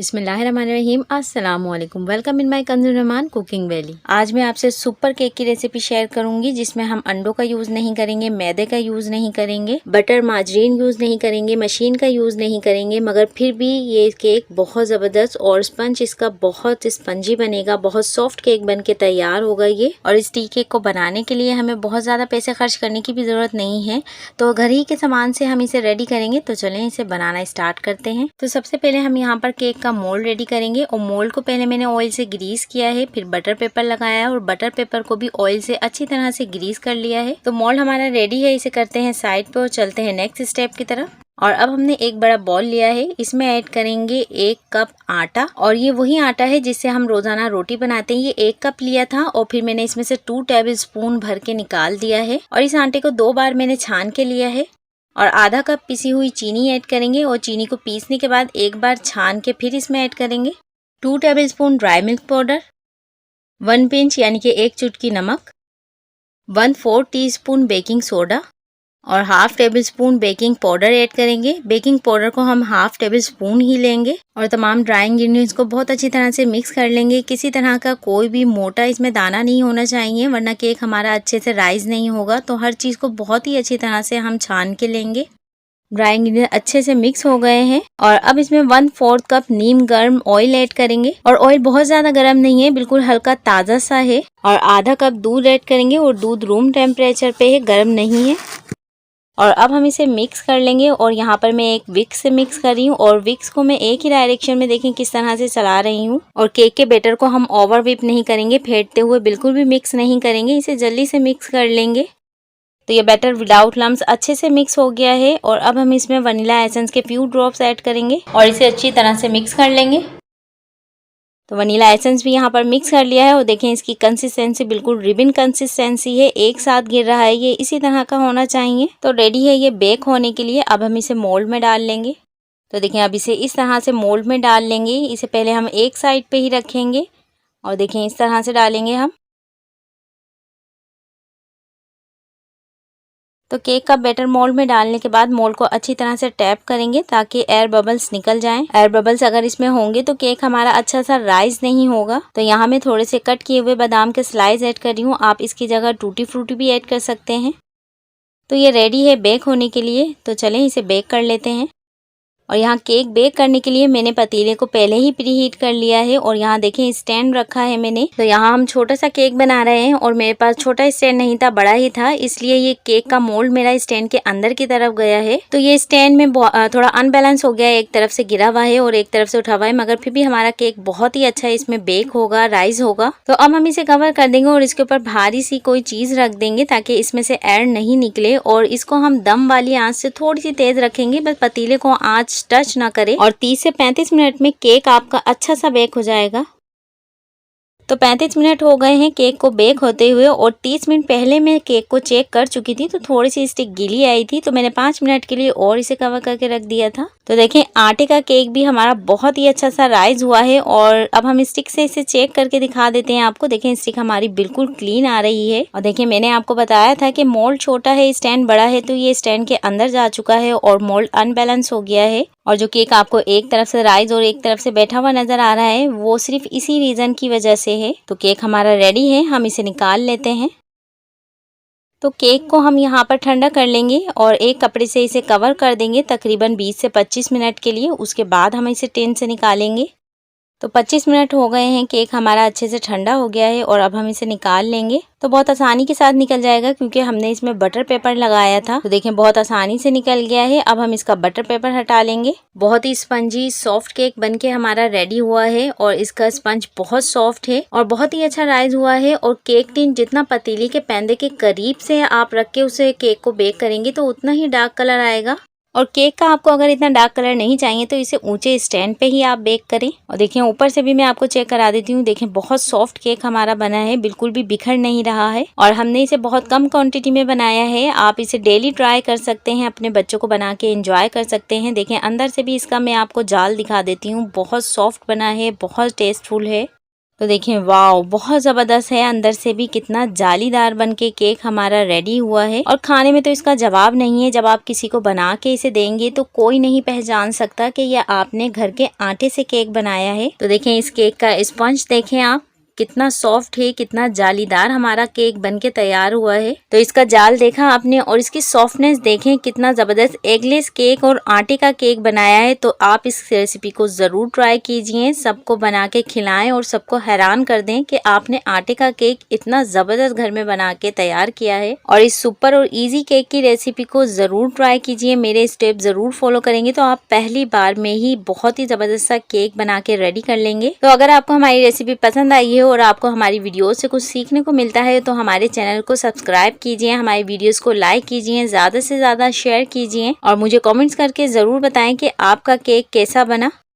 बिस्मिल्लाहिर्रहमानिर्रहीम। अस्सलामुअलैकुम। Welcome in my Kanzul Rahman cooking valley. आज मैं आपसे सुपर केक की रेसिपी शेयर करूंगी जिसमें हम अंडों का यूज नहीं करेंगे, मैदे का यूज नहीं करेंगे, बटर मार्जरीन यूज नहीं करेंगे, मशीन का यूज नहीं करेंगे, मगर फिर भी ये केक बहुत जबरदस्त और स्पंज इसका बहुत स्पंजी बनेगा। बहुत सॉफ्ट केक बन के तैयार होगा ये। और इस टी केक को बनाने के लिए हमें बहुत ज्यादा पैसे खर्च करने की भी जरूरत नहीं है, तो घर ही के सामान से हम इसे रेडी करेंगे। तो चलें इसे बनाना स्टार्ट करते हैं। तो सबसे पहले हम यहाँ पर केक का मोल्ड रेडी करेंगे और मोल्ड को पहले मैंने ऑयल से ग्रीस किया है, फिर बटर पेपर लगाया है और बटर पेपर को भी ऑयल से अच्छी तरह से ग्रीस कर लिया है। तो मोल्ड हमारा रेडी है, इसे करते हैं साइड पे और चलते हैं नेक्स्ट स्टेप की तरफ। और अब हमने एक बड़ा बॉल लिया है, इसमें ऐड करेंगे 1 कप आटा और ये वही आटा है जिससे हम रोजाना रोटी बनाते हैं। ये 1 कप लिया था और फिर मैंने इसमें से 2 टेबल स्पून भर के निकाल दिया है और इस आटे को 2 बार मैंने छान के लिया है। और आधा कप पिसी हुई चीनी ऐड करेंगे और चीनी को पीसने के बाद एक बार छान के फिर इसमें ऐड करेंगे 2 tablespoon dry milk powder, 1 pinch यानी कि 1 चुटकी नमक, 1/4 टीस्पून बेकिंग सोडा और half table spoon baking powder add करेंगे। बेकिंग पाउडर को हम हाफ टेबल स्पून ही लेंगे और तमाम ड्राई इंग्रेडिएंट्स को बहुत अच्छी तरह से मिक्स कर लेंगे। किसी तरह का कोई भी मोटा इसमें दाना नहीं होना चाहिए, वरना केक हमारा अच्छे से राइज नहीं होगा। तो हर चीज को बहुत ही अच्छी तरह से हम छान के लेंगे। ड्राई इंग्रेडिएंट अच्छे से मिक्स हो गए हैं और अब इसमें 1/4 कप नीम गर्म ऑयल ऐड करेंगे और ऑयल बहुत ज्यादा गर्म नहीं है, बिल्कुल हल्का ताजा सा है। और आधा कप दूध ऐड करेंगे और दूध रूम टेम्परेचर पे है, गर्म नहीं है। और अब हम इसे मिक्स कर लेंगे और यहाँ पर मैं एक विक्स से मिक्स कर रही हूँ और विक्स को मैं एक ही डायरेक्शन में देखें किस तरह से चला रही हूँ। और केक के बैटर को हम ओवर व्हिप नहीं करेंगे, फेंटते हुए बिल्कुल भी मिक्स नहीं करेंगे, इसे जल्दी से मिक्स कर लेंगे। तो ये बैटर विदाउट लम्स अच्छे से मिक्स हो गया है और अब हम इसमें वनीला एसेंस के फ्यू ड्रॉप्स ऐड करेंगे और इसे अच्छी तरह से मिक्स कर लेंगे। तो वनीला एसेंस भी यहाँ पर मिक्स कर लिया है और देखें इसकी कंसिस्टेंसी बिल्कुल रिबन कंसिस्टेंसी है, एक साथ गिर रहा है, ये इसी तरह का होना चाहिए। तो रेडी है ये बेक होने के लिए। अब हम इसे मोल्ड में डाल लेंगे। तो देखें अब इसे इस तरह से मोल्ड में डाल लेंगे। इसे पहले हम एक साइड पे ही रखेंगे और देखें इस तरह से डालेंगे हम। तो केक का बैटर मोल्ड में डालने के बाद मोल्ड को अच्छी तरह से टैप करेंगे ताकि एयर बबल्स निकल जाएं। एयर बबल्स अगर इसमें होंगे तो केक हमारा अच्छा सा राइज नहीं होगा। तो यहाँ मैं थोड़े से कट किए हुए बादाम के स्लाइस ऐड कर रही हूँ, आप इसकी जगह टूटी फ्रूटी भी ऐड कर सकते हैं। तो ये रेडी है बेक होने के लिए। तो चलें इसे बेक कर लेते हैं। और यहाँ केक बेक करने के लिए मैंने पतीले को पहले ही प्री हीट कर लिया है और यहाँ देखें स्टैंड रखा है मैंने। तो यहाँ हम छोटा सा केक बना रहे हैं और मेरे पास छोटा स्टैंड नहीं था, बड़ा ही था, इसलिए ये केक का मोल्ड मेरा स्टैंड के अंदर की तरफ गया है। तो ये स्टैंड में थोड़ा अनबैलेंस हो गया है, एक तरफ से गिरा हुआ है और एक तरफ से उठा हुआ है, मगर फिर भी हमारा केक बहुत ही अच्छा इसमें बेक होगा, राइज होगा। तो अब हम इसे कवर कर देंगे और इसके ऊपर भारी सी कोई चीज रख देंगे ताकि इसमें से एयर नहीं निकले। और इसको हम दम वाली आंच से थोड़ी सी तेज रखेंगे, बस पतीले को आंच टच ना करे। और 30 से 35 मिनट में केक आपका अच्छा सा बेक हो जाएगा। तो 35 मिनट हो गए हैं केक को बेक होते हुए और 30 मिनट पहले मैं केक को चेक कर चुकी थी तो थोड़ी सी स्टिक गीली आई थी, तो मैंने 5 मिनट के लिए और इसे कवर करके रख दिया था। तो देखें आटे का केक भी हमारा बहुत ही अच्छा सा राइज हुआ है। और अब हम स्टिक से इसे चेक करके दिखा देते हैं आपको। देखें स्टिक हमारी बिल्कुल क्लीन आ रही है। और देखिए मैंने आपको बताया था कि मोल्ड छोटा है, स्टैंड बड़ा है, तो ये स्टैंड के अंदर जा चुका है और मोल्ड अनबैलेंस हो गया है। और जो केक आपको एक तरफ से राइज और एक तरफ से बैठा हुआ नजर आ रहा है वो सिर्फ इसी रीजन की वजह से है। तो केक हमारा रेडी है, हम इसे निकाल लेते हैं। तो केक को हम यहाँ पर ठंडा कर लेंगे और एक कपड़े से इसे कवर कर देंगे तकरीबन 20 से 25 मिनट के लिए। उसके बाद हम इसे टिन से निकालेंगे। तो 25 मिनट हो गए हैं, केक हमारा अच्छे से ठंडा हो गया है और अब हम इसे निकाल लेंगे। तो बहुत आसानी के साथ निकल जाएगा क्योंकि हमने इसमें बटर पेपर लगाया था। तो देखें बहुत आसानी से निकल गया है। अब हम इसका बटर पेपर हटा लेंगे। बहुत ही स्पंजी सॉफ्ट केक बनके हमारा रेडी हुआ है और इसका स्पंज बहुत सॉफ्ट है और बहुत ही अच्छा राइज हुआ है। और केक टिन जितना पतीली के पैंदे के करीब से आप रख के उसे केक को बेक करेंगे तो उतना ही डार्क कलर आएगा। और केक का आपको अगर इतना डार्क कलर नहीं चाहिए तो इसे ऊंचे स्टैंड पे ही आप बेक करें। और देखिए ऊपर से भी मैं आपको चेक करा देती हूँ। देखें बहुत सॉफ्ट केक हमारा बना है, बिल्कुल भी बिखर नहीं रहा है। और हमने इसे बहुत कम क्वांटिटी में बनाया है, आप इसे डेली ट्राई कर सकते हैं, अपने बच्चों को बना के एंजॉय कर सकते हैं। देखें अंदर से भी इसका मैं आपको जाल दिखा देती हूँ, बहुत सॉफ्ट बना है, बहुत टेस्टफुल है। तो देखें वाओ, बहुत जबरदस्त है। अंदर से भी कितना जालीदार बनके केक हमारा रेडी हुआ है और खाने में तो इसका जवाब नहीं है। जब आप किसी को बना के इसे देंगे तो कोई नहीं पहचान सकता कि यह आपने घर के आटे से केक बनाया है। तो देखें इस केक का स्पंज देखें आप, कितना सॉफ्ट है, कितना जालीदार हमारा केक बनके तैयार हुआ है। तो इसका जाल देखा आपने और इसकी सॉफ्टनेस देखें, कितना जबरदस्त एगलेस केक और आटे का केक बनाया है। तो आप इस रेसिपी को जरूर ट्राई कीजिए, सबको बना के खिलाएं और सबको हैरान कर दें कि आपने आटे का केक इतना जबरदस्त घर में बना के तैयार किया है। और इस सुपर और इजी केक की रेसिपी को जरूर ट्राई कीजिए, मेरे स्टेप जरूर फॉलो करेंगे तो आप पहली बार में ही बहुत ही जबरदस्त सा केक बना के रेडी कर लेंगे। तो अगर आपको हमारी रेसिपी पसंद आई है और आपको हमारी वीडियो से कुछ सीखने को मिलता है तो हमारे चैनल को सब्सक्राइब कीजिए, हमारी वीडियोस को लाइक कीजिए, ज्यादा से ज्यादा शेयर कीजिए और मुझे कमेंट्स करके जरूर बताएं कि आपका केक कैसा बना।